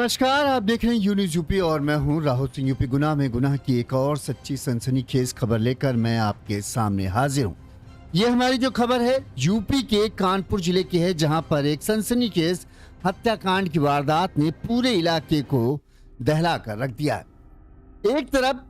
नमस्कार, आप देख रहे हैं यूनिज यूपी और मैं हूं राहुल सिंह। यूपी गुनाह में गुनाह की एक और सच्ची सनसनीखेज खबर लेकर मैं आपके सामने हाजिर हूं। ये हमारी जो खबर है यूपी के कानपुर जिले की है, जहां पर एक सनसनीखेज हत्याकांड की वारदात ने पूरे इलाके को दहला कर रख दिया है। एक तरफ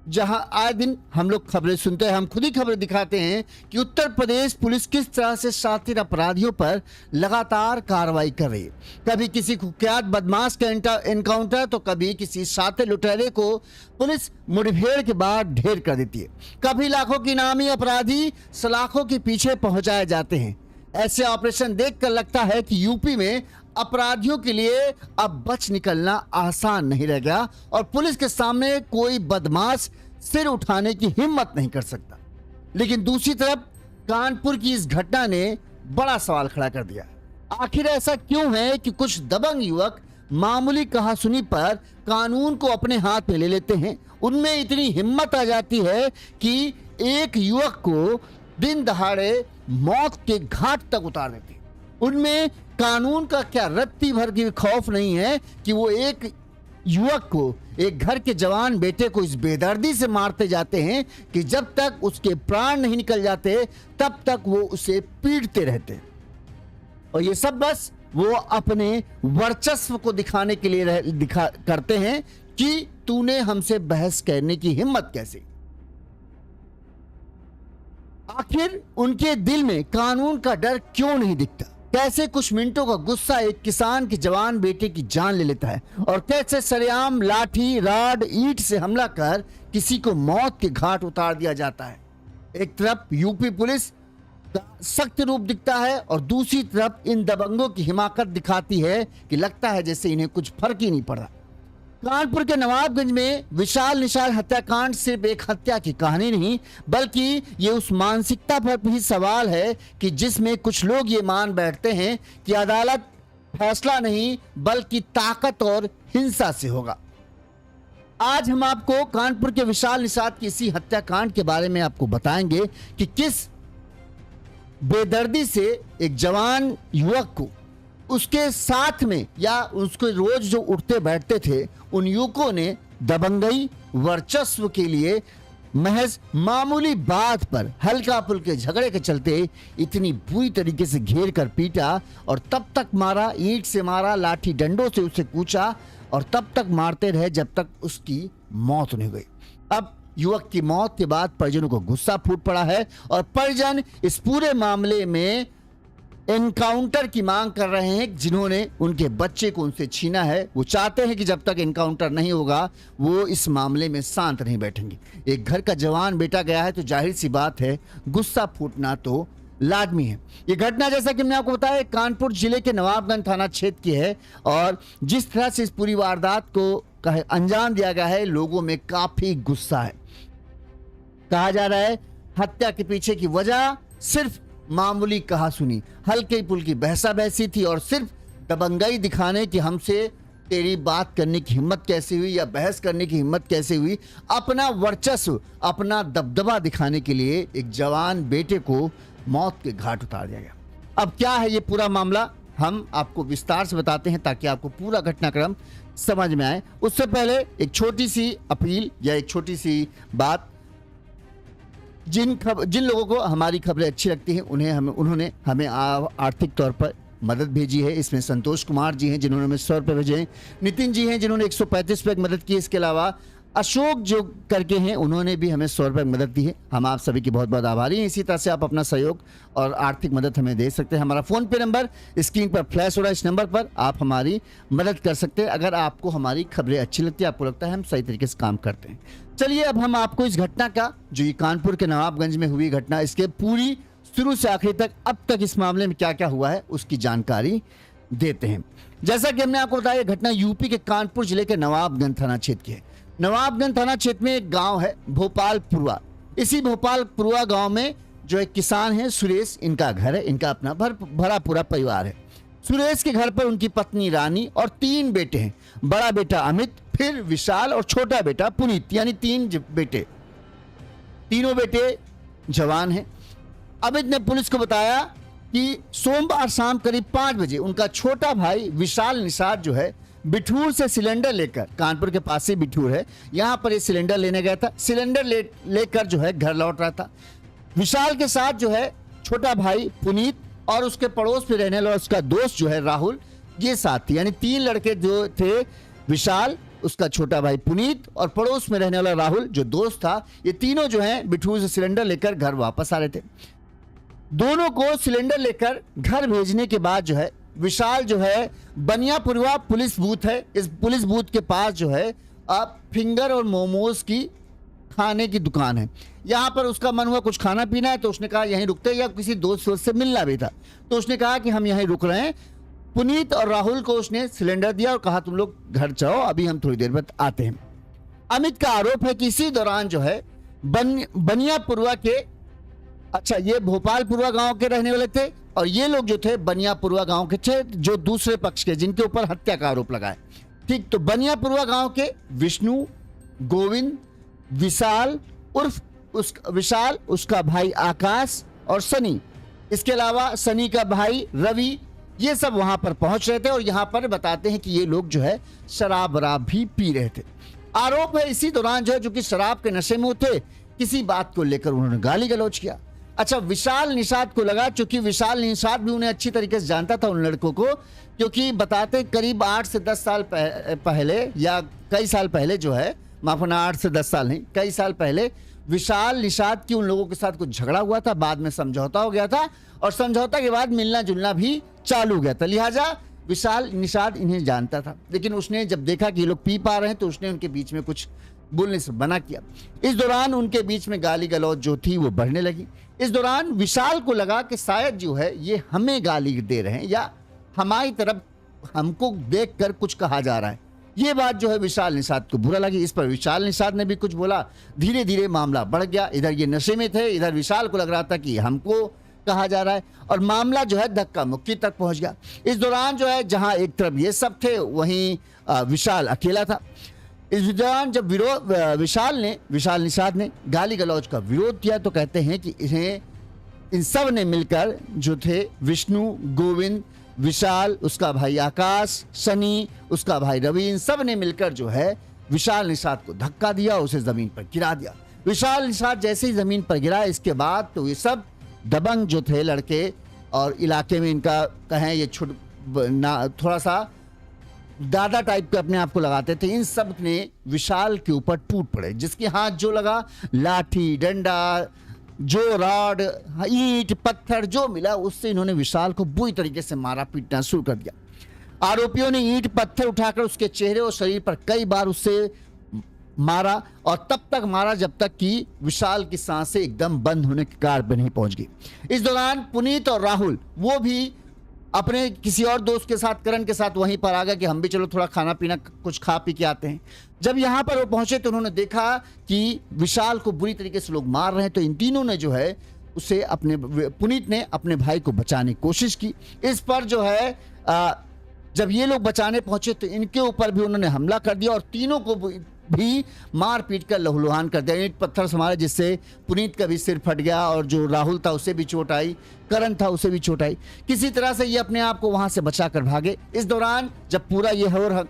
जहां आए दिन हम लोग खबरें सुनते हैं, हम खुद ही खबरें दिखाते हैं कि उत्तर प्रदेश पुलिस किस तरह से शातिर अपराधियों पर लगातार कार्रवाई कर रही है। कभी किसी कुख्यात बदमाश का एनकाउंटर तो कभी किसी शातिर लुटेरे को पुलिस मुठभेड़ के बाद ढेर कर देती है। कभी लाखों की इनामी अपराधी सलाखों के पीछे पहुंचाए जाते हैं। ऐसे ऑपरेशन देखकर लगता है कि यूपी में अपराधियों के लिए अब बच निकलना आसान नहीं रह गया और पुलिस के सामने कोई बदमाश सिर उठाने की हिम्मत नहीं कर सकता। लेकिन दूसरी तरफ कानपुर की इस घटना ने बड़ा सवाल खड़ा कर दिया। आखिर ऐसा क्यों है कि कुछ दबंग युवक मामूली कहासुनी पर कानून को अपने हाथ में ले लेते हैं। उनमें इतनी हिम्मत आ जाती है कि एक युवक को दिन दहाड़े मौत के घाट तक उतार देते हैं। उनमें कानून का क्या रत्ती भर की खौफ नहीं है कि वो एक युवक को, एक घर के जवान बेटे को इस बेदर्दी से मारते जाते हैं कि जब तक उसके प्राण नहीं निकल जाते तब तक वो उसे पीटते रहते हैं। और ये सब बस वो अपने वर्चस्व को दिखाने के लिए करते हैं कि तूने हमसे बहस करने की हिम्मत कैसे। आखिर उनके दिल में कानून का डर क्यों नहीं दिखता? कैसे कुछ मिनटों का गुस्सा एक किसान के जवान बेटे की जान ले लेता है और कैसे सरेआम लाठी, राड, ईंट से हमला कर किसी को मौत के घाट उतार दिया जाता है। एक तरफ यूपी पुलिस का सख्त रूप दिखता है और दूसरी तरफ इन दबंगों की हिमाकत दिखाती है कि लगता है जैसे इन्हें कुछ फर्क ही नहीं पड़ रहा। कानपुर के नवाबगंज में विशाल निशाल हत्याकांड सिर्फ एक हत्या की कहानी नहीं, बल्कि ये उस मानसिकता पर भी सवाल है कि जिसमें कुछ लोग ये मान बैठते हैं कि अदालत फैसला नहीं बल्कि ताकत और हिंसा से होगा। आज हम आपको कानपुर के विशाल निशाल की इसी हत्याकांड के बारे में आपको बताएंगे कि किस बेदर्दी से एक जवान युवक को उसके साथ में या उसके रोज जो उठते बैठते थे उन युवकों ने दबंगई वर्चस्व के लिए महज मामूली बात पर हल्का फुल्के झगड़े के चलते इतनी बुरी तरीके से घेर कर पीटा और तब तक मारा, ईंट से मारा, लाठी डंडों से उसे कूचा और तब तक मारते रहे जब तक उसकी मौत नहीं हुई। अब युवक की मौत के बाद परिजनों को गुस्सा फूट पड़ा है और परिजन इस पूरे मामले में एनकाउंटर की मांग कर रहे हैं। जिन्होंने उनके बच्चे को उनसे छीना है वो चाहते हैं कि जब तक एनकाउंटर नहीं होगा वो इस मामले में शांत नहीं बैठेंगे। एक घर का जवान बेटा गया है तो जाहिर सी बात है गुस्सा फूटना तो लाजमी है। ये घटना जैसा कि मैंने आपको बताया कानपुर जिले के नवाबगंज थाना क्षेत्र की है और जिस तरह से इस पूरी वारदात को अंजाम दिया गया है लोगों में काफी गुस्सा है। कहा जा रहा है हत्या के पीछे की वजह सिर्फ मामूली कहासुनी, हल्के पुल्की बहसा बहसी थी और सिर्फ दबंगई दिखाने की हमसे तेरी बात करने की हिम्मत कैसे हुई या बहस करने की हिम्मत कैसे हुई। अपना वर्चस्व, अपना दबदबा दिखाने के लिए एक जवान बेटे को मौत के घाट उतार दिया गया। अब क्या है ये पूरा मामला हम आपको विस्तार से बताते हैं ताकि आपको पूरा घटनाक्रम समझ में आए। उससे पहले एक छोटी सी अपील या एक छोटी सी बात, जिन लोगों को हमारी खबरें अच्छी लगती हैं उन्होंने हमें आर्थिक तौर पर मदद भेजी है। इसमें संतोष कुमार जी हैं जिन्होंने हमें 100 रुपये भेजे हैं, नितिन जी हैं जिन्होंने 135 रुपये की मदद की। इसके अलावा अशोक जो करके हैं उन्होंने भी हमें 100 रुपये की मदद दी है। हम आप सभी की बहुत बहुत आभारी हैं। इसी तरह से आप अपना सहयोग और आर्थिक मदद हमें दे सकते हैं। हमारा फ़ोन पे नंबर स्क्रीन पर फ्लैश हो रहा है, इस नंबर पर आप हमारी मदद कर सकते हैं अगर आपको हमारी खबरें अच्छी लगती है, आपको लगता है हम सही तरीके से काम करते हैं। चलिए अब हम आपको इस घटना का, जो ये कानपुर के नवाबगंज में हुई घटना, इसके पूरी शुरू से आखिर तक अब तक इस मामले में क्या क्या हुआ है उसकी जानकारी देते हैं। जैसा कि हमने आपको बताया घटना यूपी के कानपुर जिले के नवाबगंज थाना क्षेत्र की है। नवाबगंज थाना क्षेत्र में एक गांव है भोपालपुरवा। इसी भोपालपुरवा गांव में जो एक किसान है सुरेश, इनका घर है, इनका अपना भरा पूरा परिवार है। सुरेश के घर पर उनकी पत्नी रानी और 3 बेटे हैं। बड़ा बेटा अमित, फिर विशाल और छोटा बेटा पुनीत, यानी 3 बेटे। तीनों बेटे जवान हैं। अमित ने पुलिस को बताया कि सोमवार शाम करीब 5 बजे उनका छोटा भाई विशाल निषाद जो है बिठूर से सिलेंडर लेकर, कानपुर के पास ही बिठूर है, यहाँ पर ये सिलेंडर लेने गया था। सिलेंडर लेकर जो है घर लौट रहा था। विशाल के साथ जो है छोटा भाई पुनीत और उसके पड़ोस में रहने वाला उसका दोस्त जो है राहुल, ये साथ थे। यानी 3 लड़के जो थे, विशाल, उसका छोटा भाई पुनीत और पड़ोस में रहने वाला राहुल जो दोस्त था, ये तीनों जो है बिठूर से सिलेंडर लेकर घर वापस आ रहे थे। दोनों को सिलेंडर लेकर घर भेजने के बाद जो है विशाल जो है बनियापुरवा पुलिस बूथ है, इस पुलिस बूथ के पास जो है अब फिंगर और मोमोज की खाने की दुकान है। यहाँ पर उसका मन हुआ कुछ खाना पीना है, तो उसने कहा यहीं रुकते, या किसी दोस्त से मिलना भी था, तो उसने कहा कि हम यहीं रुक रहे हैं। पुनीत और राहुल को उसने सिलेंडर दिया और कहा तुम लोग घर जाओ, अभी हम थोड़ी देर बाद आते हैं। अमित का आरोप है कि इसी दौरान जो है बनियापुरवा के, अच्छा ये भोपालपुरवा गांव के रहने वाले थे और ये लोग जो थे बनियापुरवा गांव के थे, जो दूसरे पक्ष के, जिनके ऊपर हत्या का आरोप लगा है। ठीक, तो बनियापुरवा गांव के विष्णु, गोविंद, विशाल उर्फ विशाल, उसका भाई आकाश और सनी, इसके अलावा सनी का भाई रवि, ये सब वहां पर पहुंच रहे थे और यहां पर बताते हैं कि ये लोग जो है शराब वराब भी पी रहे थे। आरोप है इसी दौरान जो है, जो कि शराब के नशे में थे, किसी बात को लेकर उन्होंने गाली गलौज किया। अच्छा, विशाल निषाद को लगा, क्योंकि विशाल निषाद भी उन्हें अच्छी तरीके से जानता था उन लड़कों को, क्योंकि बताते करीब 8 से 10 साल पहले या कई साल पहले जो है, माफ करना 8 से 10 साल नहीं, कई साल पहले विशाल निषाद की उन लोगों के साथ कुछ झगड़ा हुआ था, बाद में समझौता हो गया था और समझौता के बाद मिलना जुलना भी चालू हो गया था। लिहाजा विशाल निषाद इन्हें जानता था, लेकिन उसने जब देखा कि ये लोग पी पा रहे हैं तो उसने उनके बीच में कुछ बोलने से मना किया। इस दौरान उनके बीच में गाली गलौज जो थी वो बढ़ने लगी। इस दौरान विशाल को लगा कि शायद जो है ये हमें गाली दे रहे हैं या हमारी तरफ हमको देखकर कुछ कहा जा रहा है। ये बात जो है विशाल निषाद को बुरा लगी। इस पर विशाल निषाद ने भी कुछ बोला। धीरे धीरे मामला बढ़ गया। इधर ये नशे में थे, इधर विशाल को लग रहा था कि हमको कहा जा रहा है और मामला जो है धक्का मुक्की तक पहुंच गया। इस दौरान जो है जहां एक तरफ ये सब थे, वहीं विशाल अकेला था। इस दौरान जब विशाल निषाद ने गाली गलौज का विरोध किया तो कहते हैं कि इन्हें इन सब ने मिलकर जो थे विष्णु, गोविंद, विशाल, उसका भाई आकाश, सनी, उसका भाई रवि, इन सब ने मिलकर जो है विशाल निषाद को धक्का दिया, उसे जमीन पर गिरा दिया। विशाल निषाद जैसे ही जमीन पर गिरा, इसके बाद तो ये सब दबंग जो थे लड़के और इलाके में इनका कहें ये थोड़ा सा दादा टाइप के अपने आप को लगाते थे, इन सब ने विशाल के ऊपर टूट पड़े। जिसके हाथ जो लगा, लाठी डंडा, जो रॉड, ईंट पत्थर जो मिला, उससे इन्होंने विशाल को बुरी तरीके से मारा पीटना शुरू कर दिया। आरोपियों ने ईंट पत्थर उठाकर उसके चेहरे और शरीर पर कई बार उससे मारा और तब तक मारा जब तक कि विशाल की सांसें एकदम बंद होने के कार पे नहीं पहुंच गई। इस दौरान पुनीत और राहुल वो भी अपने किसी और दोस्त के साथ, करण के साथ वहीं पर आ गए कि हम भी चलो थोड़ा खाना पीना कुछ खा पी के आते हैं। जब यहाँ पर वो पहुंचे तो उन्होंने देखा कि विशाल को बुरी तरीके से लोग मार रहे हैं, तो इन तीनों ने जो है उसे पुनीत ने अपने भाई को बचाने की कोशिश की। इस पर जो है जब ये लोग बचाने पहुंचे तो इनके ऊपर भी उन्होंने हमला कर दिया और तीनों को भी मार पीट कर लहूलुहान कर दिया। ईंट पत्थर से मारे, जिससे पुनीत का भी सिर फट गया और जो राहुल था उसे भी चोट आई, करण था उसे भी चोट आई। किसी तरह से ये अपने आप को वहां से बचा कर भागे। इस दौरान जब पूरा ये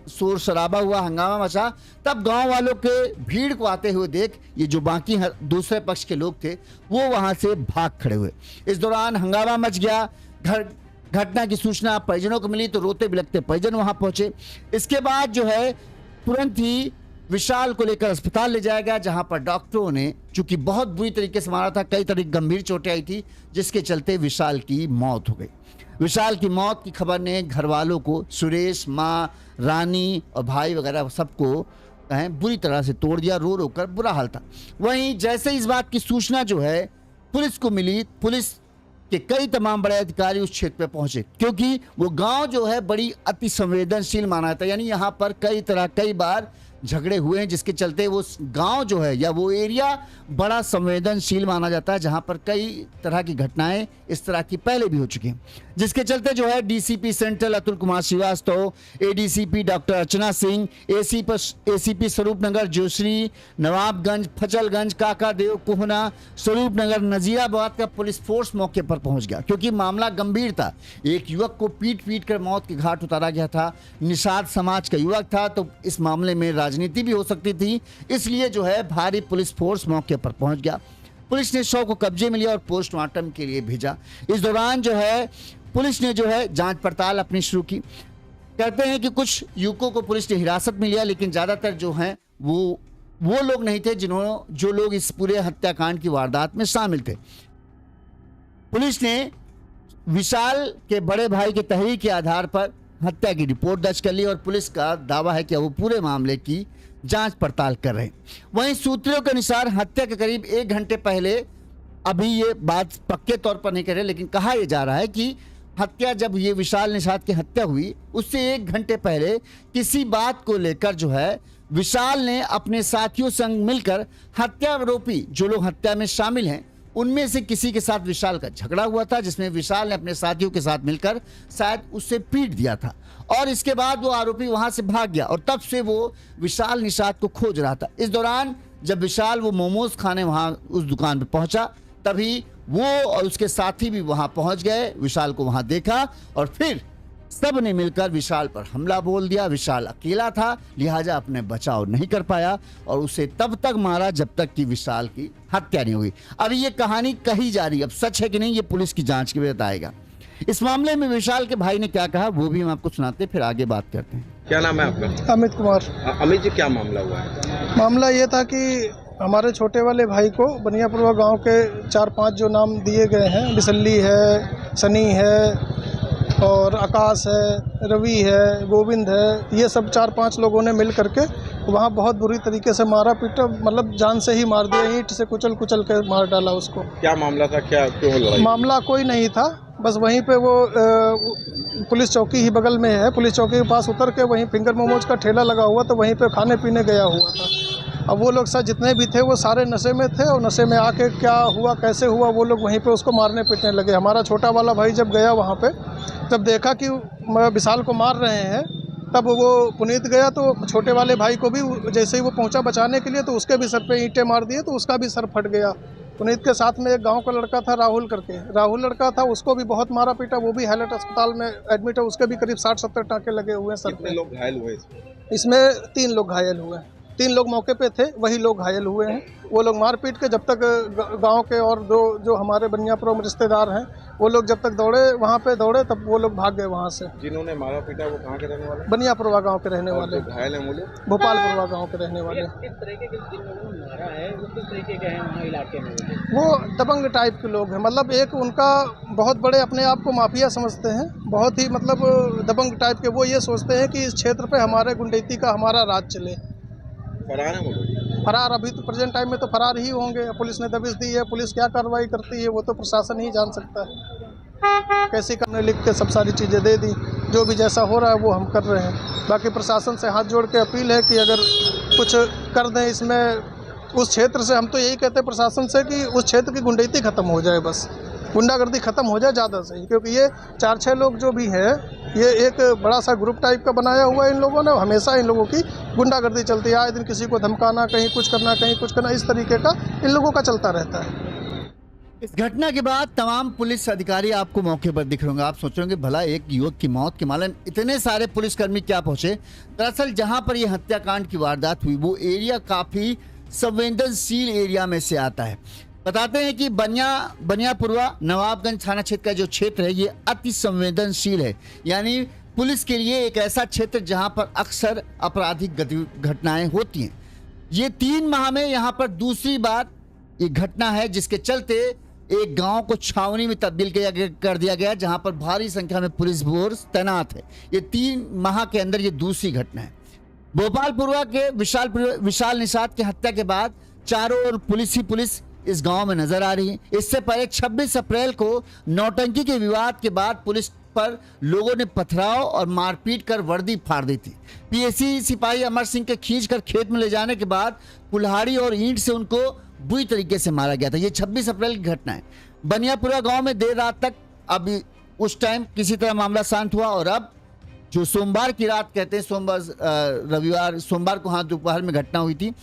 शोर शराबा हुआ, हंगामा मचा, तब गांव वालों के भीड़ को आते हुए देख ये जो बाकी दूसरे पक्ष के लोग थे वो वहां से भाग खड़े हुए। इस दौरान हंगामा मच गया। घटना की सूचना परिजनों को मिली तो रोते बिलखते परिजन वहां पहुंचे। इसके बाद जो है तुरंत ही विशाल को लेकर अस्पताल ले जाया गया, जहां पर डॉक्टरों ने, चूंकि बहुत बुरी तरीके से मारा था, कई तरह की गंभीर चोटें आई थी, जिसके चलते विशाल की मौत हो गई। विशाल की मौत की खबर ने घर वालों को, सुरेश, माँ, रानी और भाई वगैरह सबको बुरी तरह से तोड़ दिया। रो रो कर बुरा हाल था। वहीं जैसे इस बात की सूचना जो है पुलिस को मिली, पुलिस के कई तमाम बड़े अधिकारी उस क्षेत्र पे पहुंचे, क्योंकि वो गांव जो है बड़ी अति संवेदनशील माना जाता है। यानी यहाँ पर कई बार झगड़े हुए हैं, जिसके चलते वो गांव जो है या वो एरिया बड़ा संवेदनशील माना जाता है, जहां पर कई तरह की घटनाएं इस तरह की पहले भी हो चुकी हैं, जिसके चलते जो है DCP central Atul Kumar Srivastava, ADCP doctor Archana Singh, ACP Swaroopnagar Joshi, Nawabganj, Fachalganj, Kakadeo, Kohna, Swaroopnagar, Nazirabad का पुलिस फोर्स मौके पर पहुंच गया, क्योंकि मामला गंभीर था। एक युवक को पीट कर मौत के घाट उतारा गया था, निषाद समाज का युवक था, तो इस मामले में राजनीति भी हो सकती थी, इसलिए जो है भारी पुलिस फोर्स मौके पर पहुंच गया। पुलिस ने शव को कब्जे में लिया और पोस्टमार्टम के लिए भेजा। इस दौरान जो है पुलिस ने जो है जांच पड़ताल अपनी शुरू की। कहते हैं कि कुछ युवकों को पुलिस ने हिरासत में लिया, लेकिन ज्यादातर जो हैं वो लोग नहीं थे जो लोग इस पूरे हत्याकांड की वारदात में शामिल थे। पुलिस ने विशाल के बड़े भाई के तहरीर के आधार पर हत्या की रिपोर्ट दर्ज कर ली और पुलिस का दावा है कि वो पूरे मामले की जांच पड़ताल कर रहे हैं। वहीं सूत्रों के अनुसार हत्या के करीब 1 घंटे पहले, अभी ये बात पक्के तौर पर नहीं कर रहे, लेकिन कहा यह जा रहा है कि हत्या, जब ये विशाल निषाद की हत्या हुई उससे 1 घंटे पहले किसी बात को लेकर जो है विशाल ने अपने साथियों संग मिलकर हत्यारोपी जो लोग हत्या में शामिल हैं उनमें से किसी के साथ विशाल का झगड़ा हुआ था, जिसमें विशाल ने अपने साथियों के साथ मिलकर शायद उससे पीट दिया था और इसके बाद वो आरोपी वहां से भाग गया और तब से वो विशाल निषाद को खोज रहा था। इस दौरान जब विशाल वो मोमोज खाने वहां उस दुकान पर पहुंचा, तभी वो और उसके साथी भी वहां पहुंच गए, विशाल को वहां देखा और फिर सब ने मिलकर विशाल पर हमला बोल दिया। विशाल अकेला था, लिहाजा अपने बचाव नहीं कर पाया और उसे तब तक मारा जब तक कि विशाल की हत्या नहीं हुई। अभी ये कहानी कही जा रही है, अब सच है कि नहीं ये पुलिस की जांच के बाद आएगा। इस मामले में विशाल के भाई ने क्या कहा वो भी हम आपको सुनाते, फिर आगे बात करते हैं। क्या नाम है आपका? अमित कुमार। अमित जी, क्या मामला हुआ है? मामला ये था कि हमारे छोटे वाले भाई को बनियापुरवा गांव के 4-5 जो नाम दिए गए हैं, बिसल्ली है, सनी है और आकाश है, रवि है, गोविंद है, ये सब 4-5 लोगों ने मिल करके वहाँ बहुत बुरी तरीके से मारा पीटा, मतलब जान से ही मार दिया, ईंट से कुचल के मार डाला उसको। क्या मामला था, क्या क्यों लड़ाई? मामला कोई नहीं था, बस वहीं पे वो पुलिस चौकी ही बगल में है, पुलिस चौकी के पास उतर के वहीं फिंगर मोमोज का ठेला लगा हुआ, तो वहीं पे खाने पीने गया हुआ था। अब वो लोग सब जितने भी थे वो सारे नशे में थे और नशे में आके क्या हुआ कैसे हुआ वो लोग वहीं पे उसको मारने पीटने लगे। हमारा छोटा वाला भाई जब गया वहाँ पे, तब देखा कि विशाल को मार रहे हैं, तब वो पुनीत गया तो छोटे वाले भाई को भी जैसे ही वो पहुँचा बचाने के लिए तो उसके भी सर पे ईंटें मार दिए, तो उसका भी सर फट गया। पुनीत के साथ में एक गांव का लड़का था राहुल करके, राहुल लड़का था, उसको भी बहुत मारा पीटा, वो भी हाईलाइट अस्पताल में एडमिट है, उसके भी करीब 60-70 टाँके लगे हुए हैं सर पे। कितने लोग घायल हुए इसमें 3 लोग घायल हुए हैं, 3 लोग मौके पे थे, वही लोग घायल हुए हैं। वो लोग मार पीट के जब तक गांव के और जो हमारे बनियापुर में रिश्तेदार हैं वो लोग जब तक दौड़े वहाँ पे दौड़े तब वो लोग भाग गए वहाँ से। जिन्होंने मारा पीटा वो कहाँ के रहने वाले? बनियापुरवा गांव के रहने वाले। घायल हैं वो लोग भोपालपुरवा गांव के रहने वाले। किस तरीके के जिन लोगों ने मारा है वो किस तरीके के हैं वहाँ इलाके में? वो दबंग टाइप के लोग हैं, मतलब एक उनका बहुत बड़े अपने आप को माफिया समझते हैं, बहुत ही मतलब दबंग टाइप के। वो ये सोचते हैं कि इस क्षेत्र पे हमारे गुंडैती का हमारा राज चले। फरार है वो लोग? फरार अभी तो प्रेजेंट टाइम में तो फरार ही होंगे। पुलिस ने दबिश दी है, पुलिस क्या कार्रवाई करती है वो तो प्रशासन ही जान सकता है। कैसी करने लिख के सब सारी चीज़ें दे दी, जो भी जैसा हो रहा है वो हम कर रहे हैं। बाकी प्रशासन से हाथ जोड़ के अपील है कि अगर कुछ कर दें इसमें, उस क्षेत्र से हम तो यही कहते हैं प्रशासन से कि उस क्षेत्र की गुंडैती ख़त्म हो जाए, बस गुंडागर्दी ख़त्म हो जाए ज़्यादा सही। क्योंकि ये 4-6 लोग जो भी हैं ये एक बड़ा सा ग्रुप टाइप का बनाया हुआ है इन लोगों ने, हमेशा इन लोगों की गुंडागर्दी चलती है। आए दिन किसी को धमकाना, कहीं कुछ करना, कहीं कुछ करना, इस तरीके का इन लोगों का चलता रहता है। इस घटना के बाद तमाम पुलिस अधिकारी आपको मौके पर दिख रहे होंगे। आप सोच रहे होंगे भला एक युवक की मौत के मामले में इतने सारे पुलिसकर्मी क्या पहुंचे। दरअसल जहां पर यह हत्याकांड की वारदात हुई वो एरिया काफी संवेदनशील एरिया में से आता है। बताते हैं कि बनियापुरवा नवाबगंज थाना क्षेत्र का जो क्षेत्र है ये अति संवेदनशील है, यानी पुलिस के लिए एक ऐसा क्षेत्र जहां पर अक्सर आपराधिक घटनाएं होती हैं। ये 3 माह में यहाँ पर दूसरी बार ये घटना है जिसके चलते एक गांव को छावनी में तब्दील कर दिया गया जहां पर भारी संख्या में पुलिस फोर्स तैनात है। ये 3 माह के अंदर ये दूसरी घटना है। भोपालपुरवा के विशाल निषाद की हत्या के बाद चारों ओर पुलिस ही पुलिस इस गांव में नजर आ रही है। इससे पहले 26 अप्रैल को नौटंकी के विवाद के बाद पुलिस पर लोगों ने पथराव और मारपीट कर वर्दी फाड़ दी थी। पीएसी सिपाही अमर सिंह के खींचकर खेत में ले जाने के बाद कुल्हाड़ी और ईंट से उनको बुरी तरीके से मारा गया था। ये 26 अप्रैल की घटना है। बनियापुरा गांव में देर रात तक, अभी उस टाइम किसी तरह मामला शांत हुआ और अब जो सोमवार की रात कहते हैं, सोमवार को दोपहर में घटना हुई थी।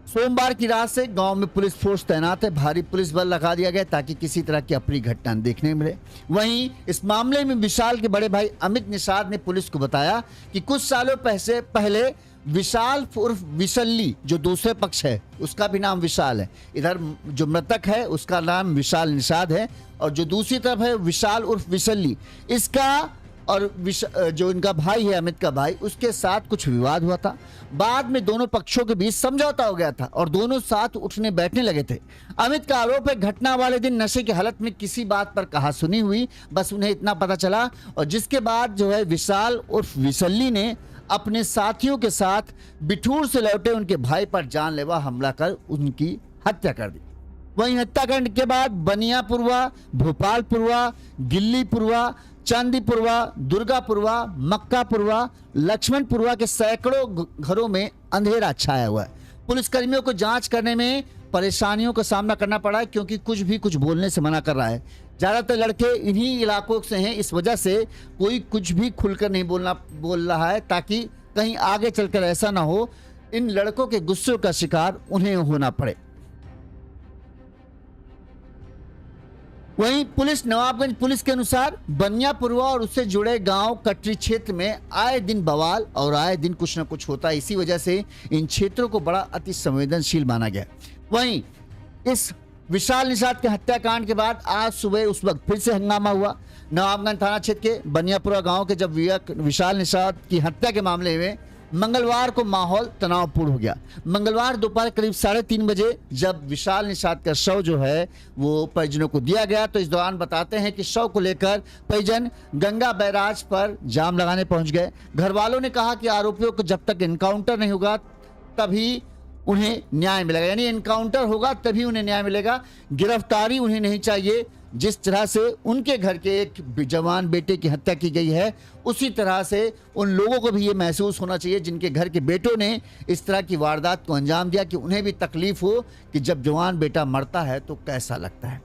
सोमवार की रात से गांव में पुलिस फोर्स तैनात है, भारी पुलिस बल लगा दिया गया ताकि किसी तरह की अप्रिय घटना देखने मिले। वहीं इस मामले में विशाल के बड़े भाई अमित निषाद ने पुलिस को बताया कि कुछ सालों पहले विशाल उर्फ विशल्ली, जो दूसरे पक्ष है उसका भी नाम विशाल है, इधर जो मृतक है उसका नाम विशाल निषाद है और जो दूसरी तरफ है विशाल उर्फ विशल्ली, इसका और जो इनका भाई है अमित का भाई, उसके साथ कुछ विवाद हुआ था। बाद में दोनों पक्षों के बीच समझौता हो गया था और दोनों साथ उठने बैठने लगे थे। अमित का आरोप है घटना वाले दिन नशे की हालत में किसी बात पर कहासुनी हुई, बस उन्हें इतना पता चला और जिसके बाद जो है विशाल उर्फ विशल्ली ने अपने साथियों के साथ बिठूर से लौटे उनके भाई पर जानलेवा हमला कर उनकी हत्या कर दी। वहीं हत्याकांड के बाद बनियापुरवा, भोपालपुरवा, गिल्लीपुरवा, चांदीपुरवा, दुर्गापुरवा, मक्कापुरवा, लक्ष्मणपुरवा के सैकड़ों घरों में अंधेरा छाया हुआ है। पुलिसकर्मियों को जांच करने में परेशानियों का सामना करना पड़ा है क्योंकि कुछ बोलने से मना कर रहा है। ज्यादातर लड़के इन्हीं इलाकों से हैं, इस वजह से कोई कुछ भी खुलकर नहीं बोल रहा है ताकि कहीं आगे चलकर ऐसा ना हो इन लड़कों के गुस्से का शिकार उन्हें होना पड़े। वहीं नवाबगंज पुलिस के अनुसार बनियापुरवा और उससे जुड़े गांव कटरी क्षेत्र में आए दिन बवाल और आए दिन कुछ न कुछ होता है। इसी वजह से इन क्षेत्रों को बड़ा अति संवेदनशील माना गया। वहीं इस विशाल निषाद के हत्याकांड के बाद आज सुबह उस वक्त फिर से हंगामा हुआ। नवाबगंज थाना क्षेत्र के बनियापुरा गांव के जब विशाल निषाद की हत्या के मामले में मंगलवार को माहौल तनावपूर्ण हो गया। मंगलवार दोपहर करीब 3:30 बजे जब विशाल निषाद का शव जो है वो परिजनों को दिया गया, तो इस दौरान बताते हैं कि शव को लेकर परिजन गंगा बैराज पर जाम लगाने पहुंच गए। घर वालों ने कहा कि आरोपियों को जब तक एनकाउंटर नहीं होगा तभी उन्हें न्याय मिलेगा, यानी एनकाउंटर होगा तभी उन्हें न्याय मिलेगा, गिरफ्तारी उन्हें नहीं चाहिए। जिस तरह से उनके घर के एक जवान बेटे की हत्या की गई है, उसी तरह से उन लोगों को भी ये महसूस होना चाहिए जिनके घर के बेटों ने इस तरह की वारदात को अंजाम दिया कि उन्हें भी तकलीफ हो कि जब जवान बेटा मरता है तो कैसा लगता है।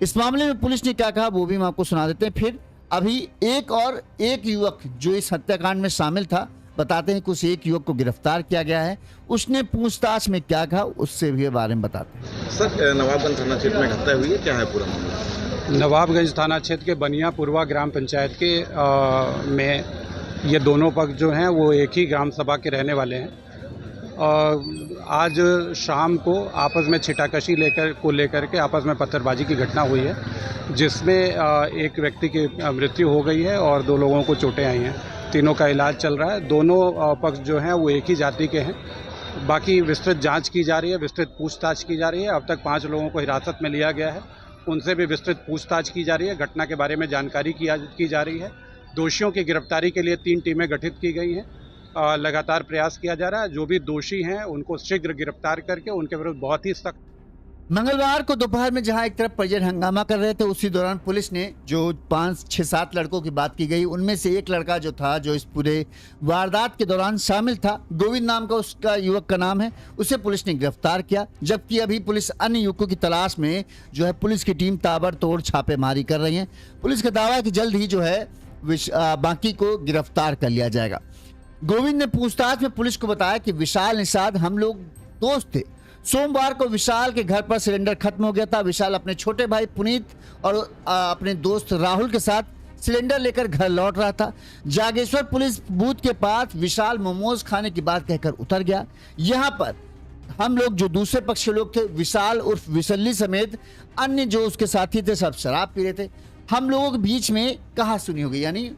इस मामले में पुलिस ने क्या कहा वो भी हम आपको सुना देते हैं। फिर अभी एक युवक जो इस हत्याकांड में शामिल था, बताते हैं कि उस एक युवक को गिरफ्तार किया गया है। उसने पूछताछ में क्या कहा उससे भी बारे में बताते हैं। सर, नवाबगंज थाना क्षेत्र में घटना हुई है, क्या है पूरा मामला? नवाबगंज थाना क्षेत्र के बनियापुरवा ग्राम पंचायत के में ये दोनों पक्ष जो हैं वो एक ही ग्राम सभा के रहने वाले हैं। आज शाम को आपस में छिटाकशी लेकर के आपस में पत्थरबाजी की घटना हुई है, जिसमें एक व्यक्ति की मृत्यु हो गई है और 2 लोगों को चोटें आई हैं। तीनों का इलाज चल रहा है। दोनों पक्ष जो हैं वो एक ही जाति के हैं। बाकी विस्तृत जांच की जा रही है, विस्तृत पूछताछ की जा रही है। अब तक 5 लोगों को हिरासत में लिया गया है, उनसे भी विस्तृत पूछताछ की जा रही है। घटना के बारे में जानकारी की जा रही है। दोषियों की गिरफ्तारी के लिए 3 टीमें गठित की गई हैं। लगातार प्रयास किया जा रहा है। जो भी दोषी हैं उनको शीघ्र गिरफ्तार करके उनके विरुद्ध बहुत ही सख्त। मंगलवार को दोपहर में जहां एक तरफ परिजन हंगामा कर रहे थे, उसी दौरान पुलिस ने जो 5-6-7 लड़कों की बात की गई, उनमें से एक लड़का जो था जो इस पूरे वारदात के दौरान शामिल था, गोविंद नाम का उसका युवक का नाम है, उसे पुलिस ने गिरफ्तार किया। जबकि अभी पुलिस अन्य युवकों की तलाश में जो है पुलिस की टीम ताबड़तोड़ छापेमारी कर रही है। पुलिस का दावा है कि जल्द ही जो है बाकी को गिरफ्तार कर लिया जाएगा। गोविंद ने पूछताछ में पुलिस को बताया कि विशाल निषाद हम लोग दोस्त थे। सोमवार को विशाल के घर पर सिलेंडर खत्म हो गया था। विशाल अपने छोटे भाई पुनीत और अपने दोस्त राहुल के साथ सिलेंडर लेकर घर लौट रहा था। जागेश्वर पुलिस बूथ के पास विशाल मोमोज खाने की बात कहकर उतर गया। यहाँ पर हम लोग जो दूसरे पक्ष के लोग थे, विशाल उर्फ विशल्ली समेत अन्य जो उसके साथी थे, सब शराब पी रहे थे। हम लोगों के बीच में कहासुनी हो गई, यानी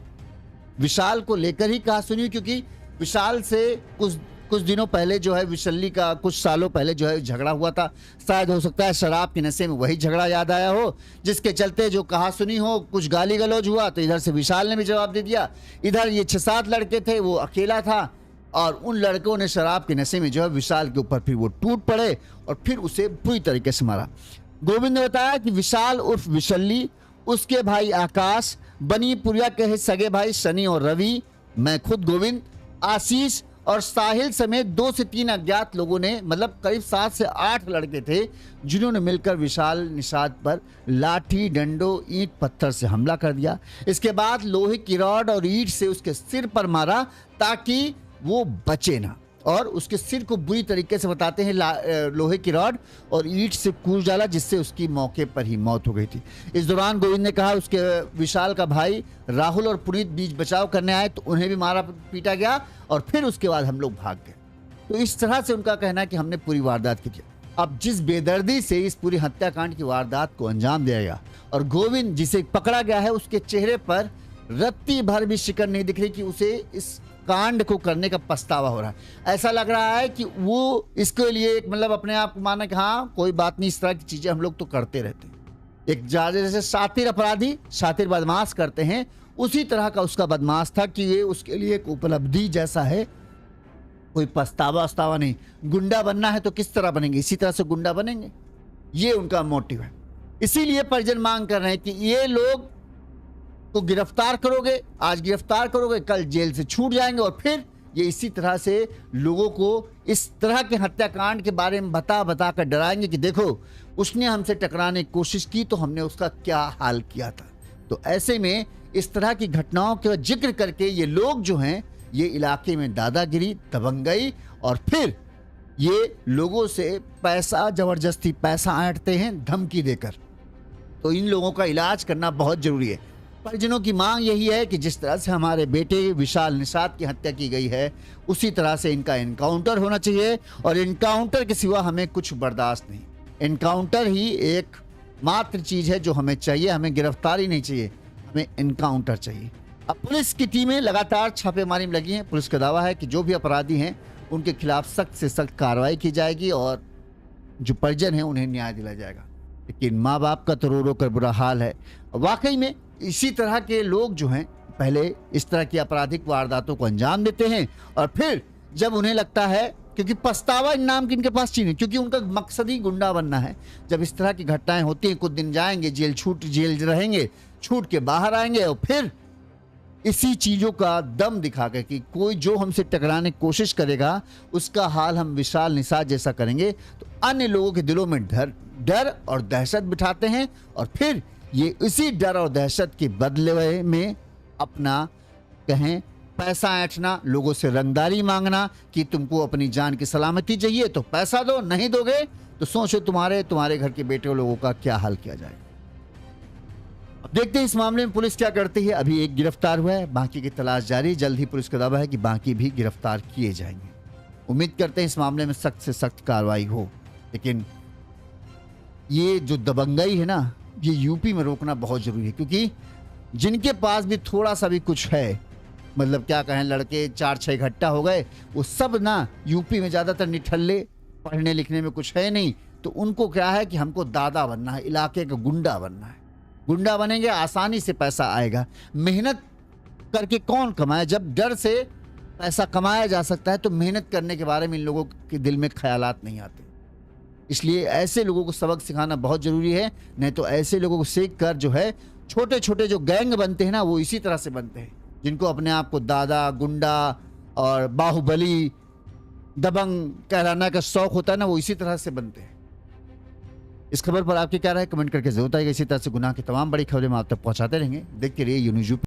विशाल को लेकर ही कहासुनी हुई, क्योंकि विशाल से कुछ दिनों पहले जो है विशल्ली का कुछ सालों पहले जो है झगड़ा हुआ था। शायद हो सकता है शराब के नशे में वही झगड़ा याद आया हो, जिसके चलते जो कहासुनी हो, कुछ गाली गलौज हुआ, तो इधर से विशाल ने भी जवाब दे दिया। इधर ये 6-7 लड़के थे, वो अकेला था और उन लड़कों ने शराब के नशे में जो है विशाल के ऊपर फिर वो टूट पड़े और फिर उसे बुरी तरीके से मारा। गोविंद ने बताया कि विशाल उर्फ विशल्ली उसके भाई आकाश, बनीपुरिया के हैं सगे भाई सनी और रवि, मैं खुद गोविंद, आशीष और साहिल समेत 2 से 3 अज्ञात लोगों ने, मतलब करीब 7 से 8 लड़के थे जिन्होंने मिलकर विशाल निषाद पर लाठी, डंडों, ईंट पत्थर से हमला कर दिया। इसके बाद लोहे की रॉड और ईंट से उसके सिर पर मारा ताकि वो बचे ना, और उसके सिर को बुरी तरीके से बताते हैं लोहे की रॉड और ईंट से कूच डाला, जिससे उसकी मौके पर ही मौत हो गई थी। इस दौरान गोविंद ने कहा उसके विशाल का भाई राहुल और पुनीत बीच बचाव करने आए तो उन्हें भी मारा पीटा गया और फिर उसके बाद हम लोग भाग गए। तो इस तरह से उनका कहना है कि हमने पूरी वारदात की थी। अब जिस बेदर्दी से इस पूरी हत्याकांड की वारदात को अंजाम दिया गया और गोविंद जिसे पकड़ा गया है उसके चेहरे पर रत्ती भर भी शिकन नहीं दिख रही कि उसे इस कांड को करने का पछतावा हो रहा है। ऐसा लग रहा है कि वो इसके लिए एक मतलब अपने आप को माना कि हाँ कोई बात नहीं, इस तरह की चीजें हम लोग तो करते रहते हैं। एक जैसे शातिर अपराधी शातिर बदमाश करते हैं, उसी तरह का उसका बदमाश था कि ये उसके लिए एक उपलब्धि जैसा है, कोई पछतावा नहीं। गुंडा बनना है तो किस तरह बनेंगे, इसी तरह से गुंडा बनेंगे, ये उनका मोटिव है। इसीलिए परिजन मांग कर रहे हैं कि ये लोग को गिरफ्तार करोगे, आज गिरफ्तार करोगे, कल जेल से छूट जाएंगे और फिर ये इसी तरह से लोगों को इस तरह के हत्याकांड के बारे में बता कर डराएंगे कि देखो उसने हमसे टकराने की कोशिश की तो हमने उसका क्या हाल किया था। तो ऐसे में इस तरह की घटनाओं का जिक्र करके ये लोग जो हैं ये इलाके में दादागिरी, दबंगई और फिर ये लोगों से पैसा, जबरदस्ती पैसा ऐंठते हैं धमकी देकर। तो इन लोगों का इलाज करना बहुत जरूरी है। परिजनों की मांग यही है कि जिस तरह से हमारे बेटे विशाल निषाद की हत्या की गई है उसी तरह से इनका एनकाउंटर होना चाहिए और एनकाउंटर के सिवा हमें कुछ बर्दाश्त नहीं। एनकाउंटर ही एक मात्र चीज है जो हमें चाहिए, हमें गिरफ्तारी नहीं चाहिए, हमें एनकाउंटर चाहिए। अब पुलिस की टीमें लगातार छापेमारी में लगी हैं। पुलिस का दावा है कि जो भी अपराधी हैं उनके खिलाफ सख्त से सख्त कार्रवाई की जाएगी और जो परिजन हैं उन्हें न्याय दिलाया जाएगा। लेकिन माँ बाप का तो रो रो कर बुरा हाल है। वाकई में इसी तरह के लोग जो हैं पहले इस तरह की आपराधिक वारदातों को अंजाम देते हैं और फिर जब उन्हें लगता है, क्योंकि पछतावा इन नाम की इनके पास चीज है, क्योंकि उनका मकसद ही गुंडा बनना है। जब इस तरह की घटनाएं होती हैं, कुछ दिन जाएंगे, जेल रहेंगे, छूट के बाहर आएंगे और फिर इसी चीजों का दम दिखा कर कि कोई जो हमसे टकराने की कोशिश करेगा उसका हाल हम विशाल निषाद जैसा करेंगे, तो अन्य लोगों के दिलों में डर और दहशत बिठाते हैं और फिर ये इसी डर और दहशत के बदले में अपना कहें पैसा ऐंठना, लोगों से रंगदारी मांगना कि तुमको अपनी जान की सलामती चाहिए तो पैसा दो, नहीं दोगे तो सोचो तुम्हारे घर के बेटे लोगों का क्या हाल किया जाए। अब देखते हैं इस मामले में पुलिस क्या करती है। अभी एक गिरफ्तार हुआ है, बाकी की तलाश जारी। जल्द ही पुलिस का दावा है कि बाकी भी गिरफ्तार किए जाएंगे। उम्मीद करते हैं इस मामले में सख्त से सख्त कार्रवाई हो। लेकिन ये जो दबंगई है ना, ये यूपी में रोकना बहुत जरूरी है, क्योंकि जिनके पास भी थोड़ा सा भी कुछ है, मतलब क्या कहें, लड़के 4-6 इकट्ठा हो गए, वो सब ना यूपी में ज्यादातर निठल्ले, पढ़ने लिखने में कुछ है नहीं, तो उनको क्या है कि हमको दादा बनना है, इलाके का गुंडा बनना है। गुंडा बनेंगे, आसानी से पैसा आएगा। मेहनत करके कौन कमाए? जब डर से पैसा कमाया जा सकता है तो मेहनत करने के बारे में इन लोगों के दिल में ख्यालात नहीं आते। इसलिए ऐसे लोगों को सबक सिखाना बहुत जरूरी है, नहीं तो ऐसे लोगों को सीख कर जो है छोटे छोटे जो गैंग बनते हैं ना, वो इसी तरह से बनते हैं, जिनको अपने आप को दादा, गुंडा और बाहुबली, दबंग कहलाना का शौक होता है ना, वो इसी तरह से बनते हैं। इस खबर पर आपकी क्या राय, कमेंट करके जरूर बताइएगा। इसी तरह से गुनाह की तमाम बड़ी खबरें हम आप तक पहुंचाते रहेंगे। देखते रहिए यूनिज़।